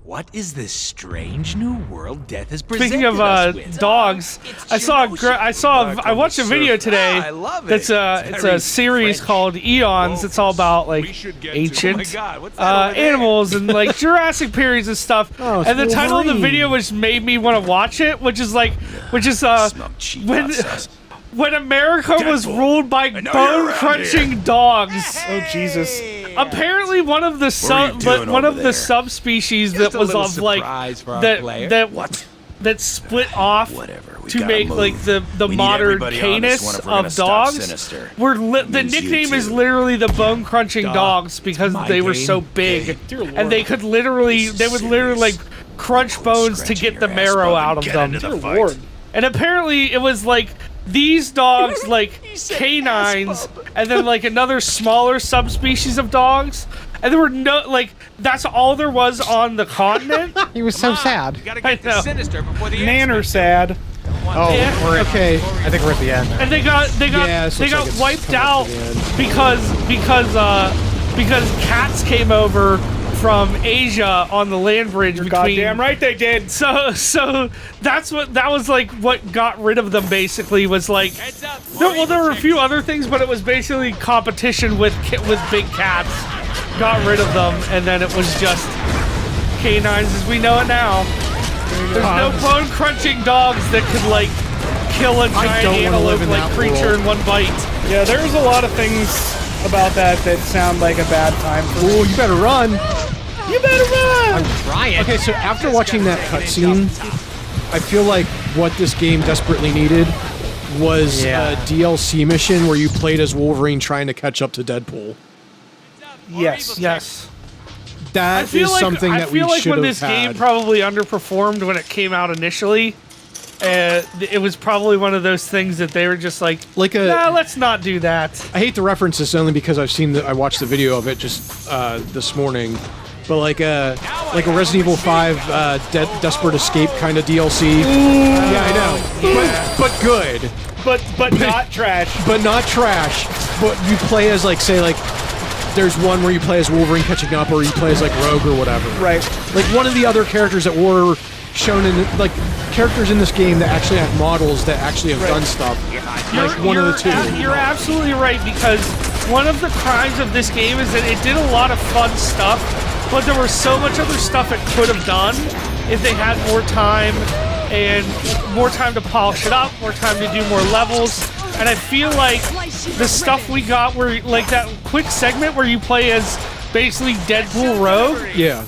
What is this strange new world Death has presented Speaking of us with? dogs, I watched a video today. I love it. That's it's a series called Eons. It's all about like ancient animals and like Jurassic periods and stuff. Oh, and the title of the Wolverine. video which made me want to watch it, which is when America was ruled by bone-crunching dogs. Oh Jesus! Apparently, one of the subspecies that was of like that split off to make like the modern canis of dogs. The nickname is literally the bone crunching dogs because they were so big, and they would literally like crunch bones to get the marrow out of them. Dear Lord. And apparently, it was like these dogs, like canines, and then like another smaller subspecies of dogs. And there were no, like, that's all there was on the continent. He was so sad. I know. Nanner sad. Oh, Yeah. we're okay. I think we're at the end. And they got Yeah, so it's like it's wiped coming up out to the end. because cats came over from Asia on the land bridge between. Goddamn right they did. So that was like what got rid of them basically was like there were a few other things, but it was basically competition with big cats got rid of them, and then it was just canines as we know it now. There's no bone crunching dogs that could like kill a giant antelope like creature in one bite. Yeah, there's a lot of things about that sound like a bad time for me. Oh, you better run! You better run! I'm trying. Okay, so after watching that cutscene, I feel like what this game desperately needed was a DLC mission where you played as Wolverine trying to catch up to Deadpool. Yes. That is something that we should have had. I feel like when this game probably underperformed when it came out initially, it was probably one of those things that they were just like nah, let's not do that. I hate to reference this only because I watched the video of it just this morning, but like a Resident Evil 5 Desperate Escape kind of DLC. Yeah, I know, but good, but not trash. But not trash. But you play as like say like. There's one where you play as Wolverine catching up, or you play as like Rogue or whatever. Right. Like one of the other characters that were shown in like characters in this game that actually have models that actually have done stuff. Like one of the two. You're absolutely right, because one of the crimes of this game is that it did a lot of fun stuff, but there was so much other stuff it could have done if they had more time and more time to polish it up, more time to do more levels. And I feel like the stuff we got where like that quick segment where you play as basically Deadpool Rogue,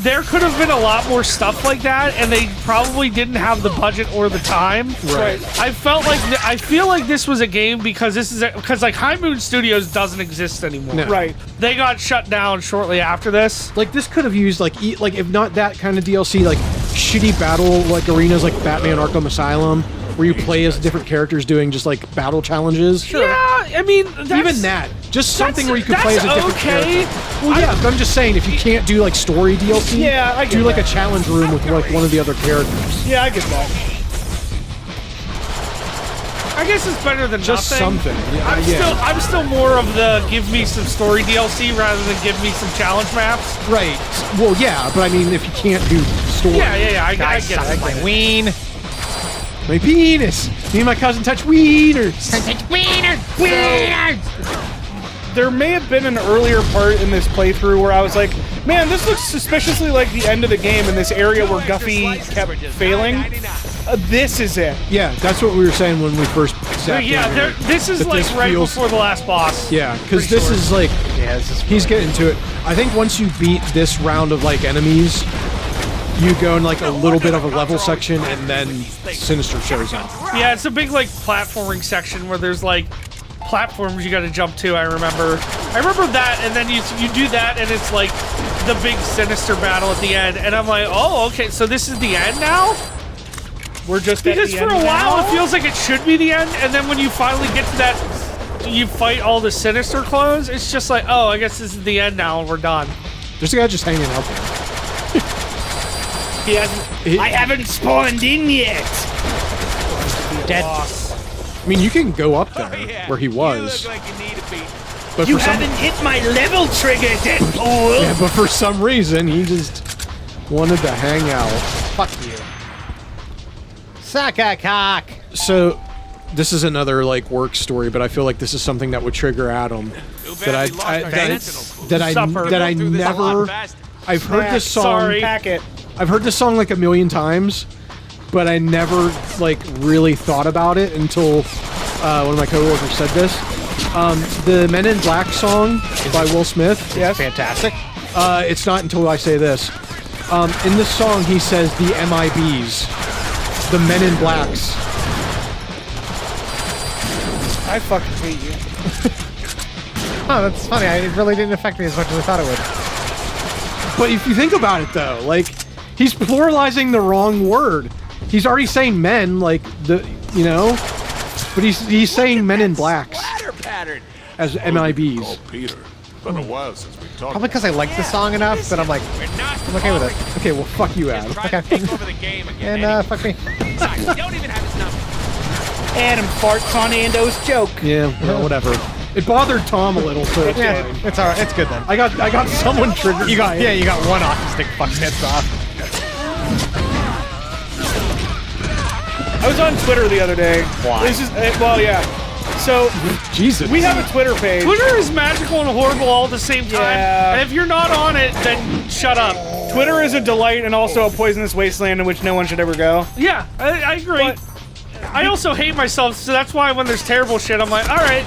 there could have been a lot more stuff like that, and they probably didn't have the budget or the time. Right. I feel like this was a game because like High Moon Studios doesn't exist anymore. No. Right. They got shut down shortly after this. Like this could have used like if not that kind of DLC, like shitty battle like arenas like Batman Arkham Asylum, where you play as different characters doing just like battle challenges. Sure. Yeah, I mean even that. Just something where you could play as a different character. Well, yeah, I'm just saying if you can't do like story DLC, I get do like that. a challenge room with like one of the other characters. Yeah, I get that. I guess it's better than Just nothing. something. I'm still more of the give me some story DLC rather than give me some challenge maps. Right. Well, yeah, but I mean, if you can't do story. Yeah. I get it. My ween. My penis. Me and my cousin touch wieners. There may have been an earlier part in this playthrough where I was like, man, this looks suspiciously like the end of the game in this area where Guffy kept failing. This is it. Yeah, that's what we were saying when we first sat down. This is like right before the last boss. Yeah, because this is like, he's getting to it. I think once you beat this round of like enemies, you go in like a little bit of a level section, and then Sinister shows up. Yeah, it's a big like platforming section where there's like platforms you got to jump to. I remember that, and then you do that, and it's like the big Sinister battle at the end, and I'm like, oh, okay, so this is the end now. We're just because for a while it feels like it should be the end, and then when you finally get to that, you fight all the Sinister clones. It's just like, oh, I guess this is the end now, and we're done. There's a guy just hanging out there. I haven't spawned in yet. Dead. I mean, you can go up there where he was. You haven't hit my level trigger, Deadpool. Yeah, but for some reason he just Wanted to hang out. Fuck you. Suck a cock. So, this is another like work story, but I feel like this is something that would trigger Adam. That I never. I've heard this song. Sorry. Packet. I've heard this song like a million times, but I never like really thought about it until one of my coworkers said this. The Men in Black song by Will Smith. Yes. Fantastic. It's not until I say this. In this song, he says the MIBs, the Men in Blacks. I fucking hate you. Oh, that's funny. It really didn't affect me as much as I thought it would. But if you think about it, though, like he's pluralizing the wrong word. He's already saying men, like but he's saying Men in Blacks as MIBs. Oh, Peter. Been a while since we talked. Probably because I like the song enough that I'm like, I'm okay with it. Okay, well, fuck you, Adam. Okay. And fuck me. Adam farts on Ando's joke. Yeah, well, whatever. It bothered Tom a little, so it's Yeah, fine. it's alright. It's good then. I got someone triggered. You got one autistic fuck's heads off. I was on Twitter the other day. Why? This is well, yeah. So Jesus. we have a Twitter page. Twitter is magical and horrible all at the same time. Yeah. And if you're not on it, then shut up. Twitter is a delight and also a poisonous wasteland in which no one should ever go. Yeah, I agree. But- I also hate myself, so that's why when there's terrible shit, I'm like, all right,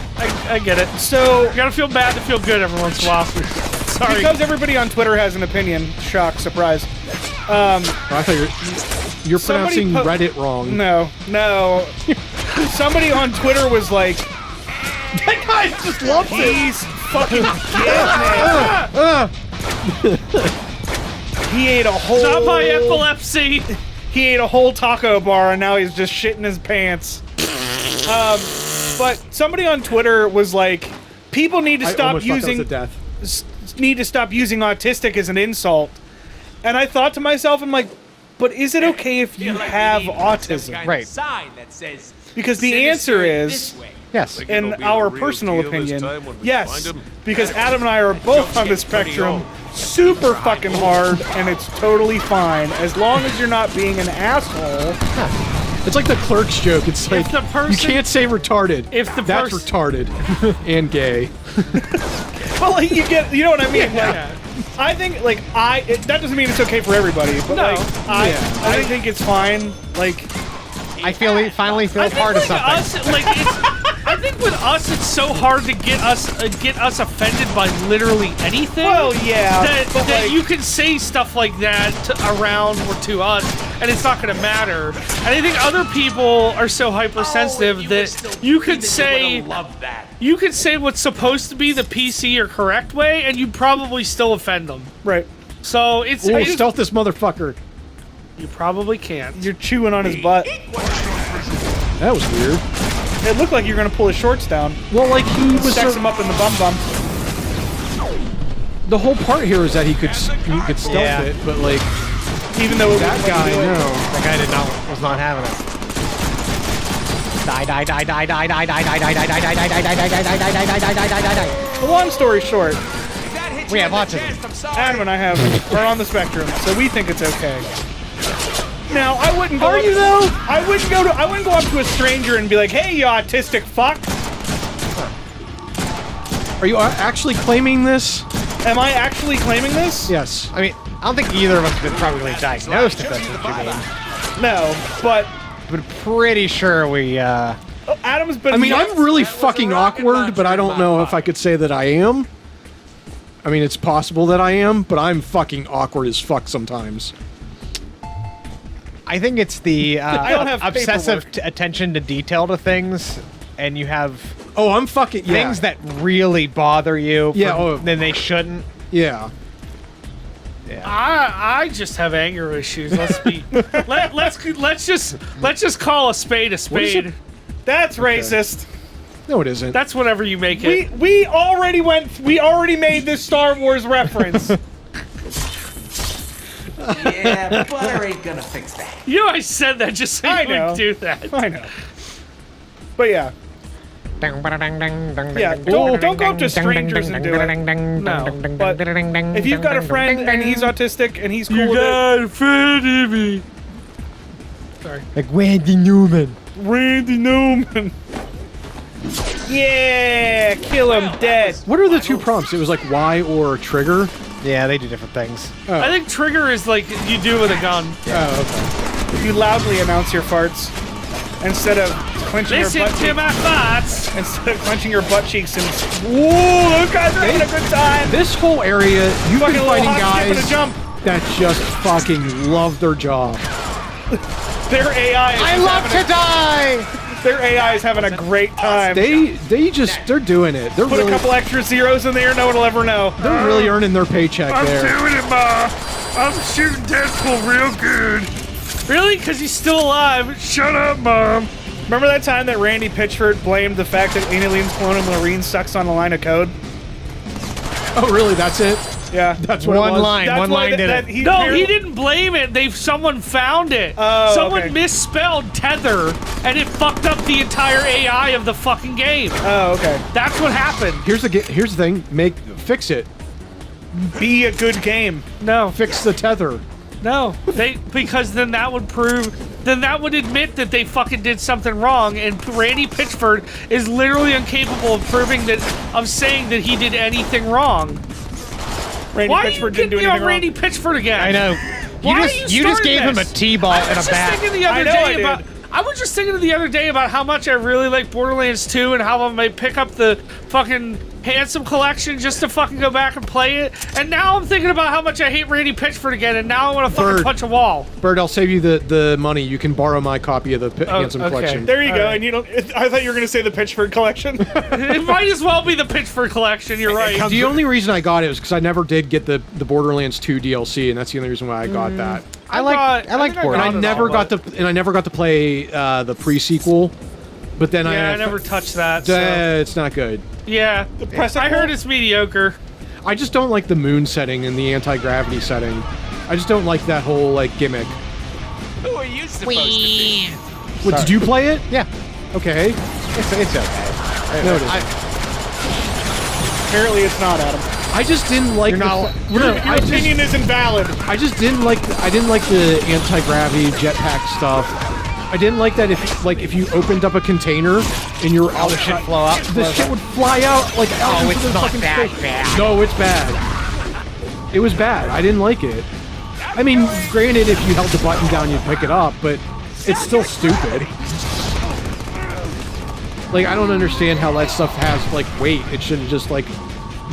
I get it. So You gotta feel bad to feel good every once in a while. Sorry. because everybody on Twitter has an opinion, shock, surprise. I thought you're Somebody pronouncing put- Reddit wrong. No. Somebody on Twitter was like, That guy just loves it. he's fucking getting it. He ate a whole. Stop my epilepsy. He ate a whole taco bar and now he's just shitting his pants. But somebody on Twitter was like, people need to I stop almost thought that was using a death. need to stop using autistic as an insult. And I thought to myself, I'm like, but is it okay if you have autism? Right. Because the answer is, Yes. in It'll be our the real personal deal this opinion, time when we yes. find him. Because Adam and I are both on the spectrum, super fucking hard, and it's totally fine as long as you're not being an asshole. It's like the Clerks joke. It's like the person- you can't say retarded. If the That's pers- retarded and gay. Well, like, you know what I mean? Yeah. Like, I think, like, that doesn't mean it's okay for everybody, but, No. like, I think it's fine. Like, I finally feel I think part of like something. I think with us, it's so hard to get us offended by literally anything. well, yeah, that but, like, you can say stuff like that around or to us, and it's not going to matter. And I think other people are so hypersensitive that you could say what's supposed to be the PC or correct way, and you'd probably still offend them. right. So it's Ooh, I just- stealth this motherfucker. you probably can't. You're chewing on his butt. That was weird. It looked like you were gonna pull his shorts down. Well, like he was. Sex him up in the bum bum. The whole part here is that he could stealth Yeah. it, but like Even though it that wouldn't let guy, you do it. no. That guy was not having it. Die. Long story short, We have autism. Adam and I are on the spectrum, so we think it's okay. Now, I wouldn't go. Are you though? I wouldn't go up to a stranger and be like, "Hey, you autistic fuck." Are you actually claiming this? Am I actually claiming this? Yes. I mean, I don't think either of us have been properly diagnosed, if that's what you mean. No, but But pretty sure we, Adam's been. I mean, I'm really fucking awkward, but I don't know if I could say that I am. I mean, it's possible that I am, but I'm fucking awkward as fuck sometimes. I think it's the I don't have obsessive paperwork. attention to detail to things, and you have Oh, I'm fucking things that really bother you. Yeah, oh. Then they shouldn't. Yeah. I just have anger issues. Let's be let's just call a spade a spade. That's racist. No, it isn't. That's whatever you make it. We already made this Star Wars reference. Yeah, butter ain't gonna fix that. You know, I said that just so I you know. would do that. I know. But yeah. Yeah, don't go up to strangers and do it. No, but if you've got a friend and he's autistic and he's cool with it, a friend of me. sorry, Like Randy Newman. Randy Newman. Yeah, kill him dead. What are the two prompts? It was like Y or trigger. Yeah, they do different things. I think trigger is like you do with a gun. Oh, okay. You loudly announce your farts instead of clenching Listen your butt to cheeks. my thoughts. Instead of clenching your butt cheeks and whoa, those guys are having a good time. This whole area, you've Fucking been little fighting hop, skip, and guys a jump. that just fucking love their job. Their AI. Is I just love having to die! Their AI is having a great time. They're doing it. They're Put really, a couple extra zeros in there, no one will ever know. they're really earning their paycheck there. doing it, Ma. I'm shooting Deadpool real good. Really? Because he's still alive. Shut up, Mom. Remember that time that Randy Pitchford blamed the fact that aliens clone him Marine sucks on a line of code? Oh, really? That's it? Yeah. That's what it One was? line. That's One why line did it. he No, apparently- he didn't blame it. Someone found it. Oh, Someone okay. misspelled tether, and it fucked up the entire AI of the fucking game. Oh, okay. That's what happened. Here's the thing. Fix it. Be a good game. No, Fix the tether. no. Because then that would prove. Then that would admit that they fucking did something wrong, and Randy Pitchford is literally incapable of saying that he did anything wrong. Randy Why are you Pitchford didn't getting do me anything on wrong. Randy Pitchford again? I know. Why are You just gave him a this? T-ball I and a was just bat. thinking the other I know I day about. did. I was just thinking the other day about how much I really like Borderlands 2 and how I might pick up the fucking Handsome collection just to fucking go back and play it. And now I'm thinking about how much I hate Randy Pitchford again, and now I want to fucking Bird. punch a wall. Bird, I'll save you the money. You can borrow my copy of the Handsome okay. collection. There you All go. right. And you don't. I thought you were going to say the Pitchford collection. It might as well be the Pitchford collection. You're right. The only reason I got it was because I never did get the Borderlands 2 DLC, and that's the only reason why I got that. I liked think I Borderlands. And I got it never all, got to never got to play the pre-sequel. But then Yeah, I never touched that. So. It's not good. Yeah, I heard it's mediocre. I just don't like the moon setting and the anti-gravity setting. I just don't like that whole like gimmick. Who are you supposed to be? What, did you play it? Yeah, Okay. it's okay. No, it isn't. Apparently, it's not, Adam. I just didn't like. You're not- Your opinion isn't valid. I just didn't like. I didn't like the anti-gravity jetpack stuff. I didn't like that if you opened up a container and you're All the shit flow out. the shit would fly out like out into it's the not fucking that space. bad. No, it's bad. It was bad. I didn't like it. I mean, granted, if you held the button down, you'd pick it up, but it's still stupid. Like, I don't understand how that stuff has like weight. It should have just like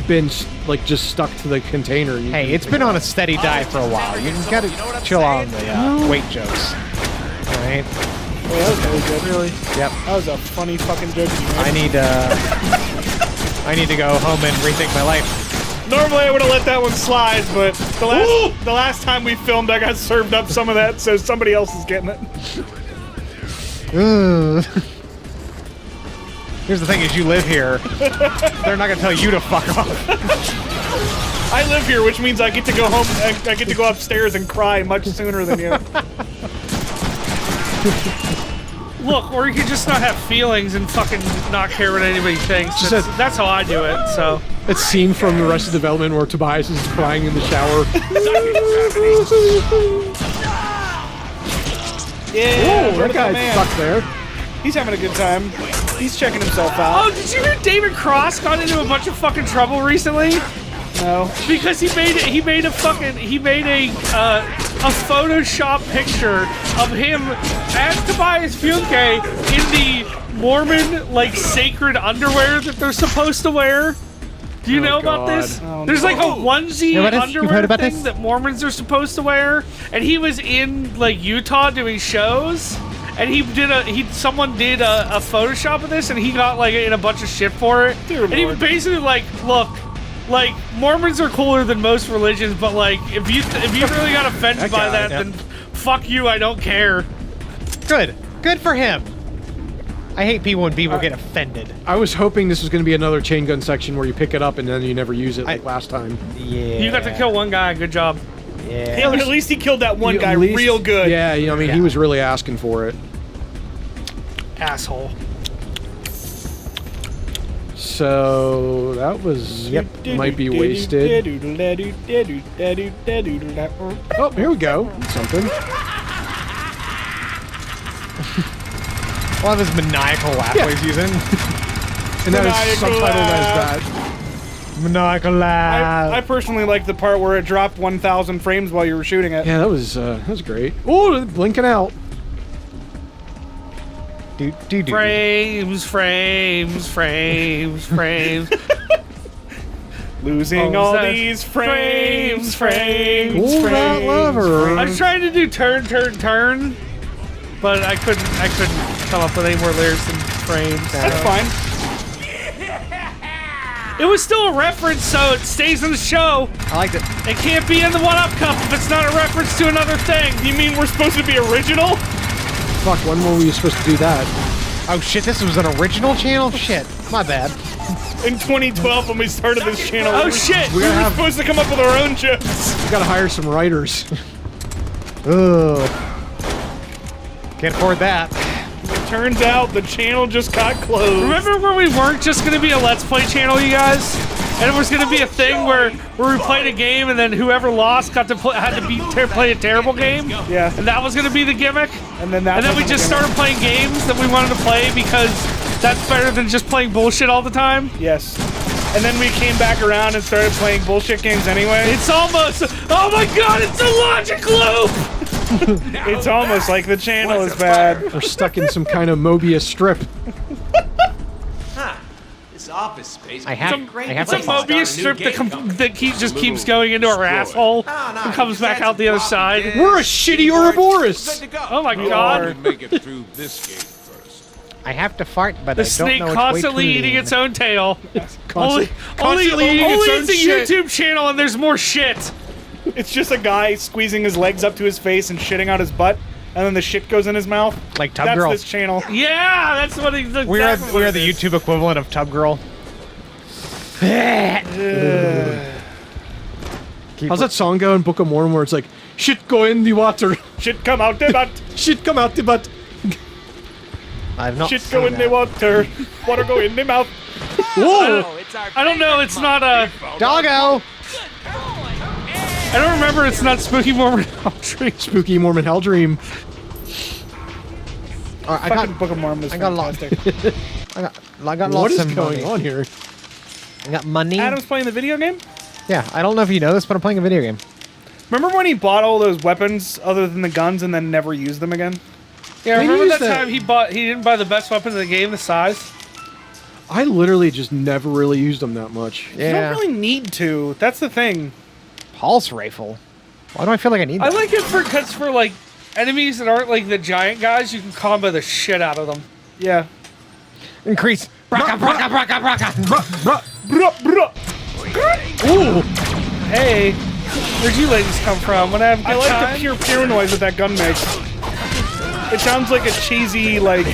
been like just stuck to the container. You Hey, can it's pick been it on up. a steady dive for a while. You gotta chill on the weight jokes. Alright? Oh, that was really good. Really? Yep. That was a funny fucking joke you made. I need to go home and rethink my life. Normally, I would have let that one slide, but the last time we filmed, I got served up some of that, so somebody else is getting it. Here's the thing: is you live here, they're not gonna tell you to fuck off. I live here, which means I get to go home. I get to go upstairs and cry much sooner than you. Look, or you could just not have feelings and fucking not care what anybody thinks. Just That's how I do it. So That scene from the rest of development where Tobias is crying in the shower. Yeah, Oh, that guy's stuck there. He's having a good time. He's checking himself out. oh, did you hear David Cross got into a bunch of fucking trouble recently? No. Because he made a Photoshop picture of him as Tobias Funke in the Mormon like sacred underwear that they're supposed to wear. Do you know about God. this? Oh, There's like a onesie You know about this? You've underwear heard about thing this? that Mormons are supposed to wear, and he was in like Utah doing shows. And someone did a Photoshop of this, and he got like in a bunch of shit for it. Dear and he was Lord. basically like, "Look, like Mormons are cooler than most religions, but like if you really got offended by guy, that, yeah. then fuck you. I don't care." Good for him. I hate people when people get offended. I was hoping this was going to be another chain gun section where you pick it up and then you never use it like last time. Yeah. You got to kill one guy. Good job. Yeah, but at least he killed that one You- guy at least- real good. Yeah, you know, I mean, he was really asking for it. Asshole. so that was might be wasted. Oh, here we go. Something. One of his maniacal laugh he's using. And that is subtitled as that. Maniacal laugh. I personally like the part where it dropped 1,000 frames while you were shooting it. Yeah, that was great. Oh, blinking out. Frames. Losing all these frames. Pull that lever. I was trying to do turn, but I couldn't come up with any more lyrics than frames. That's fine. It was still a reference, so it stays in the show. I liked it. It can't be in the One Up Cup if it's not a reference to another thing. You mean we're supposed to be original? Fuck, when were we supposed to do that? Oh shit, this was an original channel? Shit, my bad. In 2012 when we started this channel. Oh shit! We were supposed to come up with our own jokes. We gotta hire some writers. Ugh. Can't afford that. Turns out the channel just got closed. Remember when we weren't just going to be a Let's Play channel, you guys? And it was going to be a thing where we played a game and then whoever lost got to play a terrible game? Yeah. And that was going to be the gimmick? And then we just started playing games that we wanted to play because that's better than just playing bullshit all the time? Yes. And then we came back around and started playing bullshit games anyway. It's almost... Oh my god, it's a logic loop! It's almost like the channel is bad. We're stuck in some kind of Mobius strip. This office space. I have It's to a Mobius strip that just keeps going into our asshole and comes back out the other side. We're a shitty Ouroboros! Oh my god. Make it through this gate first. I have to fart, but The I don't snake know which way constantly to eating lean. its own tail. Only Constantly eating its own it's a shit. YouTube channel and there's more shit. It's just a guy squeezing his legs up to his face and shitting out his butt, and then the shit goes in his mouth. Like Tub That's Girl. this channel. Yeah, that's what he's. We are the YouTube equivalent of Tub Girl. How's that song go in Book of Mormon where it's like, shit go in the water, Shit come out the butt. shit come out the butt. I've not Shit seen go in that. the water. Water go in the mouth. Whoa! I don't know. It's not a. Doggo! I don't remember. It's not Spooky Mormon Country. Spooky Mormon Hell Dream. Alright, I Fucking got Book of Mormon is I got a lot. fantastic. I got What lots is of going money. on here? I got money. Adam's playing the video game? Yeah, I don't know if you know this, but I'm playing a video game. Remember when he bought all those weapons other than the guns and then never used them again? Yeah, Maybe remember use that that- time he didn't buy the best weapons in the game, the size? I literally just never really used them that much. You Yeah. don't really need to. That's the thing. Pulse rifle. Why do I feel like I need I that? like it because for like enemies that aren't like the giant guys, you can combo the shit out of them. Yeah. Increase. Braka, braka, braka, braka. Bruh, bruh. Ooh! Hey, where'd you ladies come from? When I have a good I like time? the pure noise that that gun makes. It sounds like a cheesy, like...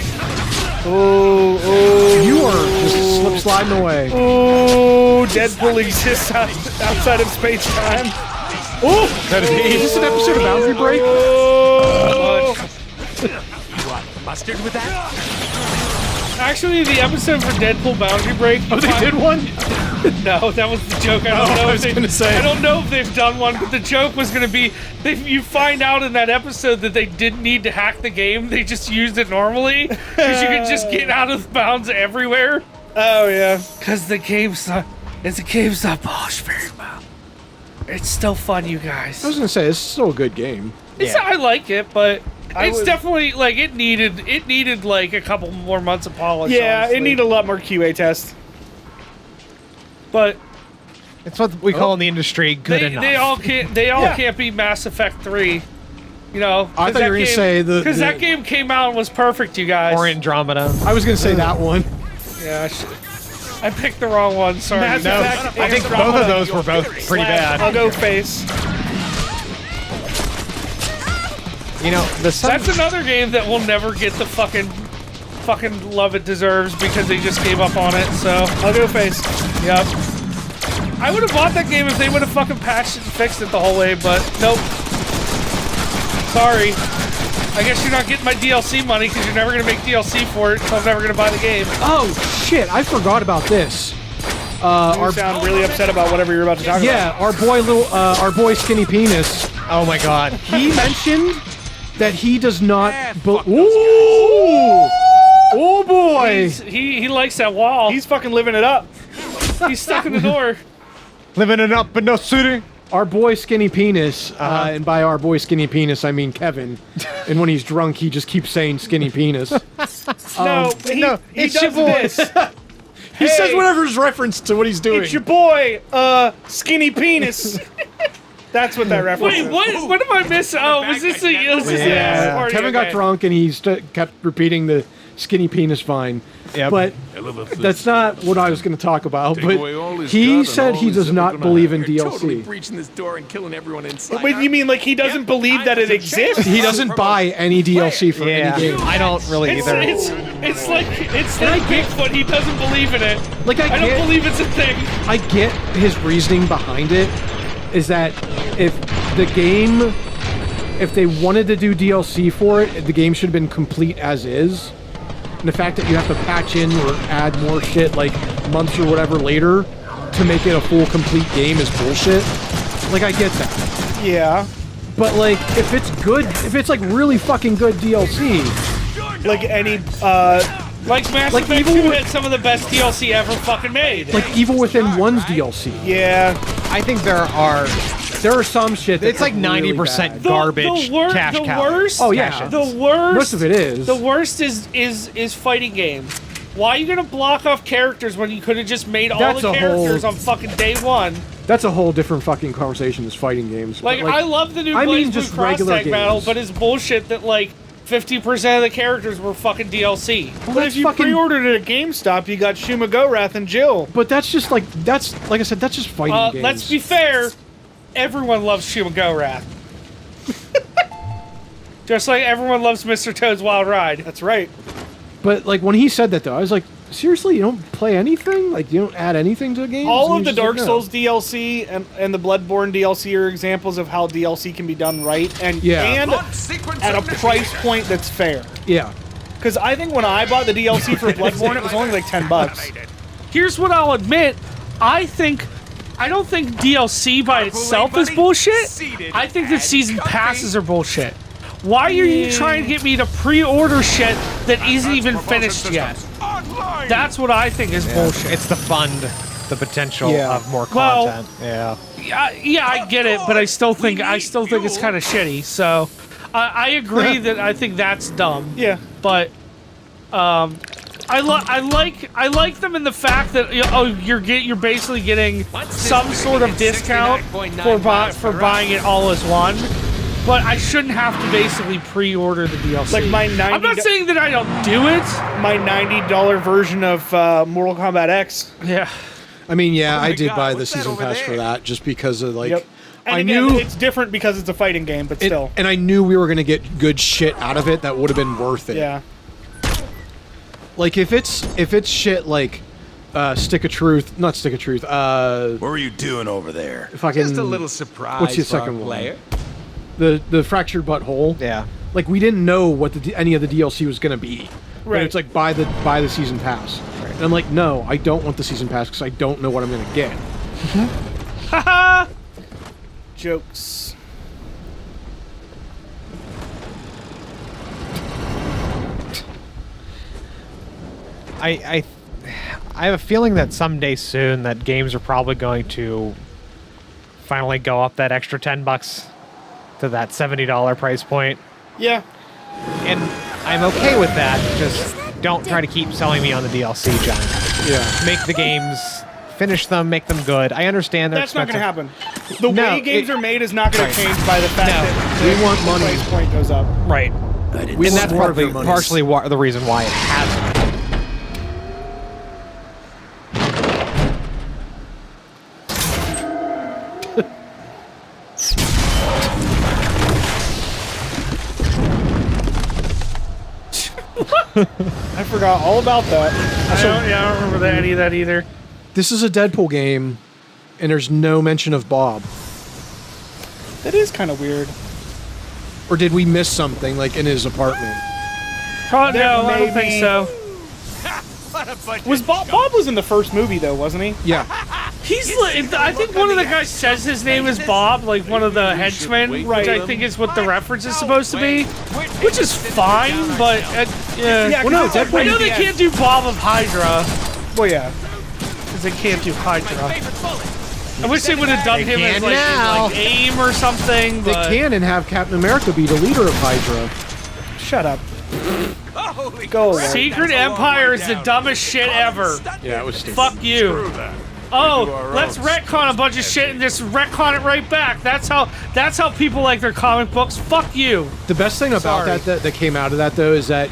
Oh, oh. You are just slip sliding away. Oh, Deadpool exists outside of space-time. Oh! Is this an episode of Boundary Break? Oh. Mustard with that? Actually, the episode for Deadpool Boundary Break. Oh, they did one? No, that was the joke. I don't know. I was gonna say. I don't know if they've done one, but the joke was gonna be you find out in that episode that they didn't need to hack the game. They just used it normally because you could just get out of bounds everywhere. Oh, yeah. Because the game's not polished very well. It's still fun, you guys. I was gonna say, it's still a good game. I like it, but it's was- definitely like it needed like a couple more months of polish. Yeah, honestly. it needed a lot more QA tests. But It's what we call in the industry good enough. they all can't be Mass Effect 3. You know, I thought you were gonna say because that game came out and was perfect, you guys. Or Andromeda. I was gonna say that one. Yeah, I picked the wrong one. Sorry. Mass No, Effect I think both of those were both pretty bad. I'll go face. You know, the sun. That's another game that will never get the fucking love it deserves because they just gave up on it. So I'll go face. yep. I would have bought that game if they would have fucking patched it and fixed it the whole way, but nope. Sorry. I guess you're not getting my DLC money because you're never gonna make DLC for it, so I'm never gonna buy the game. Oh shit! I forgot about this. You sound really upset about whatever you're about to talk about. Yeah, our boy Skinny Penis. Oh my god. He mentioned that he does not. fuck those Ooh! Oh boy! He likes that wall. He's fucking living it up. He's stuck in the door. Living it up in no city. Our boy Skinny Penis, and by our boy Skinny Penis, I mean Kevin. And when he's drunk, he just keeps saying Skinny Penis. No, he it's does your boy. this. He says whatever's reference to what he's doing. It's your boy, Skinny Penis. That's what that reference Wait, is. what am I missing? Oh, was this a party? Kevin got Okay. drunk and he kept repeating the Skinny Penis vine. Yep. But that's not what I was going to talk about. Take away all But his he gun said and he all does he's not ever gonna believe in You're totally DLC. breaching this door and killing everyone inside. Wait, you mean like he doesn't believe that it exists? He doesn't buy any DLC for Yeah, any game. I don't really either. It's like Bigfoot. He doesn't believe in it. Like I don't believe it's a thing. I get his reasoning behind it. Is that if they wanted to do DLC for it, the game should have been complete as is. And the fact that you have to patch in or add more shit like months or whatever later to make it a full complete game is bullshit. Like, I get that. Yeah. But like, if it's good, if it's like really fucking good DLC, Like any, Like Mass Like Effect Evil 2 Wi- had some of the best DLC ever fucking made. like Evil Within 1's DLC, yeah. I think there are. there are some shit that's It's like really 90% bad. garbage. cash the cow. worst. Oh, yeah. cash-ins. The worst. Most of it is. The worst is fighting games. Why are you gonna block off characters when you could have just made all That's the a characters whole- on fucking day one? That's a whole different fucking conversation. Is fighting games. Like, But, I love the new I mean Blaze Blue just Cross regular Tag Battle, games. but it's bullshit that like 50% of the characters were fucking DLC. Well, But that's if you fucking- pre-ordered it at GameStop, you got Shuma Gorath and Jill. But that's just like I said, that's just fighting games. Let's be fair. Everyone loves Shuma Gorath. Just like everyone loves Mr. Toad's Wild Ride. That's right. But like when he said that though, I was like, seriously, you don't play anything? Like you don't add anything to the game? All of the Dark Souls DLC and the Bloodborne DLC are examples of how DLC can be done right and at a price point that's fair. Yeah. Because I think when I bought the DLC for Bloodborne, it was only like $10. Here's what I'll admit. I don't think DLC by itself is bullshit. I think that season passes are bullshit. Why are you trying to get me to pre-order shit that isn't even finished yet? That's what I think is bullshit. It's the fund, the potential Yeah. of more Well- content. Yeah. Yeah, I get it, but I still think it's kind of shitty. So I agree that I think that's dumb. Yeah. But I like them in the fact that you're basically getting some sort of discount for buying it all as one. But I shouldn't have to basically pre-order the DLC. Like my $90 I'm not saying that I don't do it. my $90 version of Mortal Kombat X. Yeah. I mean, yeah, my I did God, buy the what's that season over pass there? for that just because of like Yep. And I again, knew it's different because it's a fighting game, but it, still. and I knew we were gonna get good shit out of it that would have been worth it. Yeah. Like if it's shit like Stick of Truth, not Stick of Truth. What were you doing over there? Fucking Just a little surprise. What's the for our second one? player. The Fractured Butthole. Yeah. Like we didn't know what any of the DLC was gonna be. But Right. it's like buy the season pass. Right. And I'm like, no, I don't want the season pass because I don't know what I'm gonna get. Haha. Jokes. I have a feeling that someday soon that games are probably going to finally go up that extra $10 to that $70 price point. Yeah. And I'm okay with that. Just don't try to keep selling me on the DLC, John. Yeah. Make the games, finish them, make them good. I understand they're That's not expensive. going to happen. The No, way games it- are made is not going Right. to change by the fact No. that We want the money. price point goes up. Right. We And want that's more of probably your monies. partially the reason why it hasn't. I forgot all about that. I don't remember any of that either. This is a Deadpool game, and there's no mention of Bob. That is kind of weird. Or did we miss something like in his apartment? Oh, There no, I may don't think be- so. What a Was Bob was in the first movie though, wasn't he? Yeah. He's like, I think one of the guys says his name is Bob, like one of the henchmen, which I think is what the reference is supposed to be, which is fine, but yeah. Well, no, Deadpool. I know they can't do Bob of Hydra, Well, yeah. because they can't do Hydra. I wish they would have done him as can like, now. in, like AIM or something, They but can and have Captain America be the leader of Hydra. Shut up. Go away. Secret Empire is the dumbest shit ever. Yeah, it was stupid. Fuck you. Oh, let's retcon a bunch of shit and just retcon it right back. That's how people like their comic books. Fuck you. The best thing about Sorry. that came out of that though is that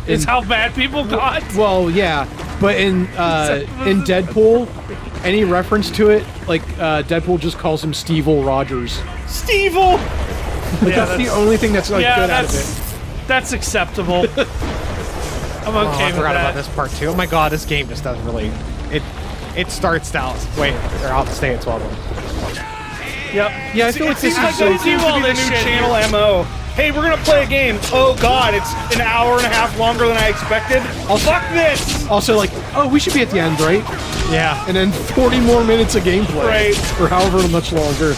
It's how bad people got. well, yeah, but in Deadpool, any reference to it, like Deadpool just calls him Steve-O Rogers. Steve-O! Like, that's the only thing that's like good out of it. That's acceptable. I'm okay I with forgot that. about this part too. Oh my god, this game just doesn't really. It starts out. Wait, or I'll stay at 12. Yep. Yeah, I feel like this Seems like is that do seems to all be the this new shit channel MO. Hey, we're gonna play a game. Oh god, it's an hour and a half longer than I expected. Fuck this! also like, oh, we should be at the end, right? Yeah. And then 40 more minutes of gameplay, Right. or however much longer.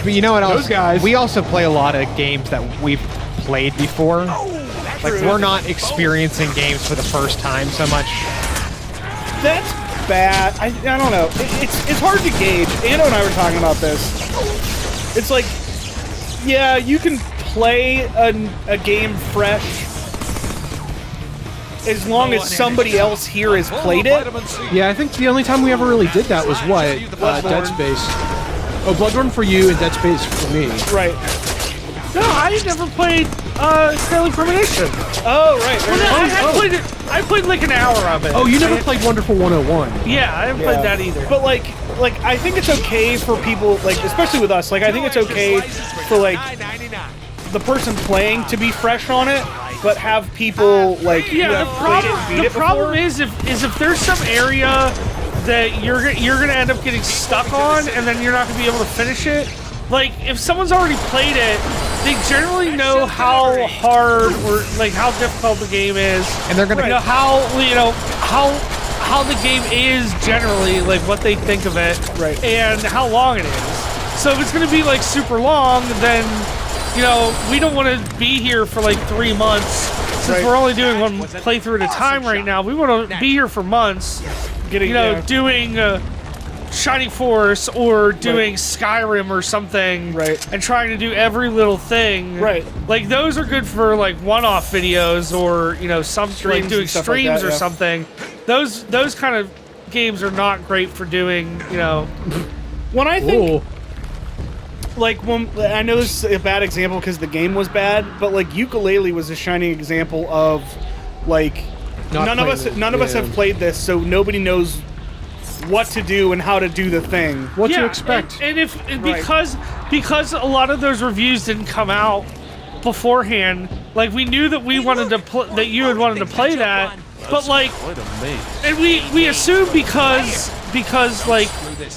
But you know what else? Those guys. We also play a lot of games that we've played before. Like we're not experiencing games for the first time so much. That's bad. I don't know. It's hard to gauge. Ando and I were talking about this. It's like, yeah, you can play a game fresh as long as somebody else here has played it. Yeah, I think the only time we ever really did that was what? Dead Space. Oh, Bloodborne for you and Dead Space for me. Right. No, I never played Stanley Premonition. Oh, right. Well, I played like an hour of it. Oh, you never played Wonderful 101. Yeah, I haven't played that either. But like I think it's okay for people, like especially with us. Like I think it's okay for like the person playing to be fresh on it, but have people like who Yeah, have played it and beat the it problem before. is if there's some area that you're gonna end up getting stuck on, and then you're not gonna be able to finish it. Like if someone's already played it, they generally know how hard or like how difficult the game is, And they're gonna how the game is generally, like what they think of it, Right. and how long it is. So if it's gonna be like super long, then we don't want to be here for like 3 months since Right. we're only doing one playthrough at a time right now. We want to be here for months, Getting doing Shining Force or doing Skyrim or something, Right. and trying to do every little thing. Right. Like those are good for like one-off videos or some Streams like doing and stuff like streams that, or yeah. something. Those kind of games are not great for doing when I think Ooh. like when I know this is a bad example because the game was bad, but like Yooka-Laylee was a shining example of like Not none of us yeah. have played this, so nobody knows what to do and how to do the thing. What to expect? And because a lot of those reviews didn't come out beforehand, like we knew that we wanted to that you had wanted to play that, but like, and we assumed because like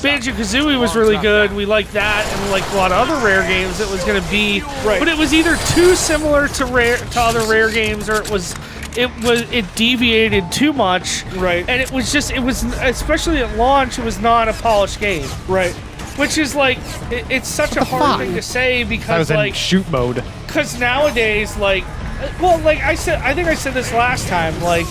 Banjo-Kazooie was really good, we liked that, and like a lot of other Rare games, it was going to be, Right. but it was either too similar to other Rare games, or it deviated too much, Right. and it was especially at launch, it was not a polished game, Right. which is like it's such a hard thing to say I because was in like shoot mode. because nowadays like I think I said this last time, like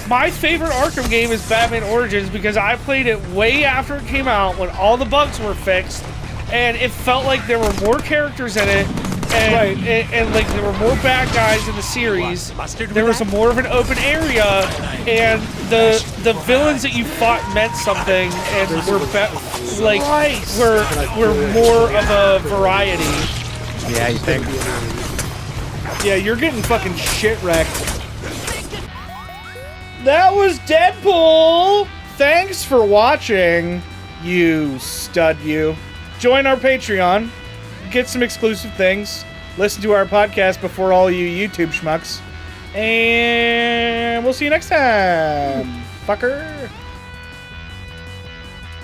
my favorite Arkham game is Batman Origins because I played it way after it came out when all the bugs were fixed, and it felt like there were more characters in it. And, and like there were more bad guys in the series. There was more of an open area, and the villains that you fought meant something, and were more of a variety. Yeah, you think? Yeah, you're getting fucking shit wrecked. That was Deadpool! Thanks for watching, you stud you. Join our Patreon, get some exclusive things, listen to our podcast before all you YouTube schmucks, and we'll see you next time, fucker.